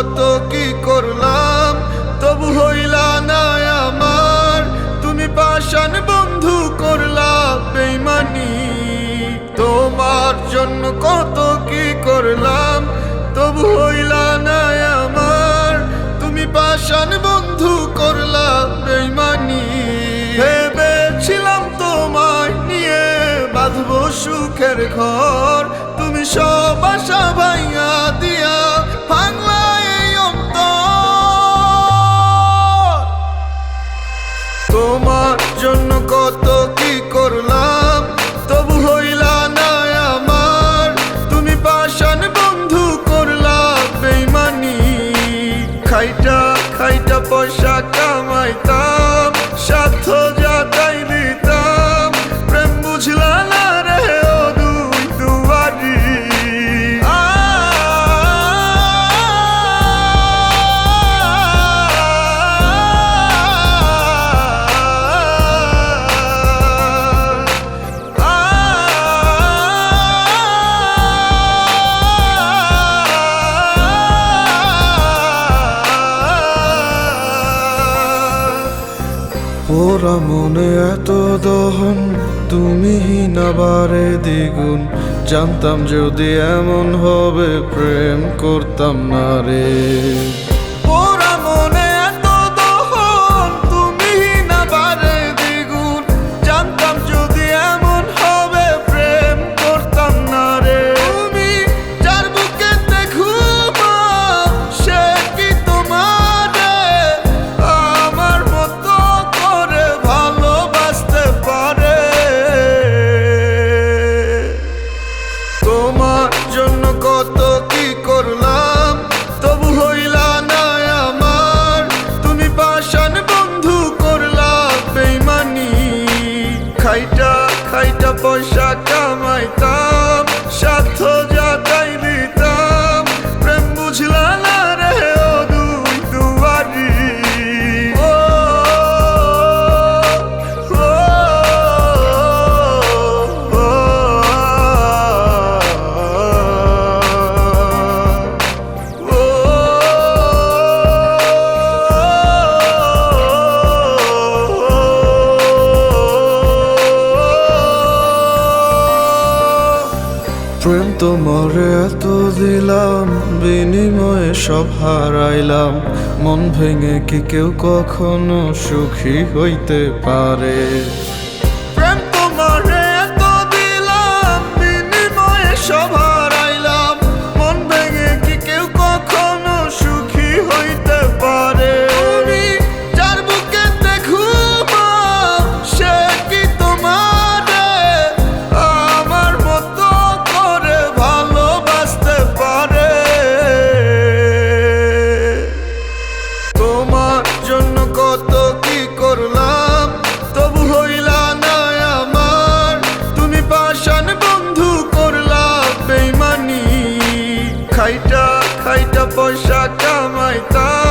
কত কি করলাম, তবু হইলা না আমার। তুমি পাষাণ বন্ধু করলা বেঈমানি। তোমার জন্য কত কি করলাম, তবু হইলা না আমার। তুমি পাষাণ বন্ধু করলা বেঈমানি। ভেবেছিলাম তোমায় নিয়ে বাঁধবো সুখের ঘর, তুমি সব আশা ভাইয়া দিয়া ভাঙলা এই অন্তর। তোমার জন্য কত কি করলাম, তবু হইলা না আমার। তুমি পাষাণ বন্ধু করলা বেঈমানি। খাইটা খাইটা পয়সা কামাইতাম, স্বার্থ যা তাই দিতাম। প্রেম বুঝলা না রে ও দুই দুয়ারি। ওরা মনে এত দহন, তুমি না বারে দ্বিগুণ। জানতাম যদি এমন হবে, প্রেম করতাম না রে। ওরা মনে এত দহন, তুমি না বারে দ্বিগুণ। জানতাম যদি এমন হবে, প্রেম করতাম না রে। তুমি যার বুকেতে ঘুমাও, সে কি তোমারে আমার মতো করে ভালোবাসতে পারে? তোমার জন্য কত কি করলাম, তবু হইলা না আমার। তুমি পাষাণ বন্ধু করলা বেঈমানি। খাইটা খাইটা পয়সা কামাইতাম, স্বার্থ যা তাই দিতাম। প্রেম বুঝলা না রে ও দুই দুয়ারি। ও, ও, ও, প্রেম তোমারে এত দিলাম, বিনিময়ে সব হারাইলাম। মন ভেঙে কি কেউ কখনো সুখী হইতে পারে? প্রেম তোমারে এত দিলাম, বিনিময়ে সব হারাইলাম। মন ভেঙে কি কেউ কখনো সুখী হইতে পারে? তুমি যার বুকেতে ঘুমাও, সে কি তোমারে আমার মতো করে ভালোবাসতে পারে? তোমার জন্য কত কি করলাম, তবু হইলা না আমার। তুমি পাষাণ বন্ধু করলা বেঈমানি। খাইটা খাইটা পয়সা কামাইতাম,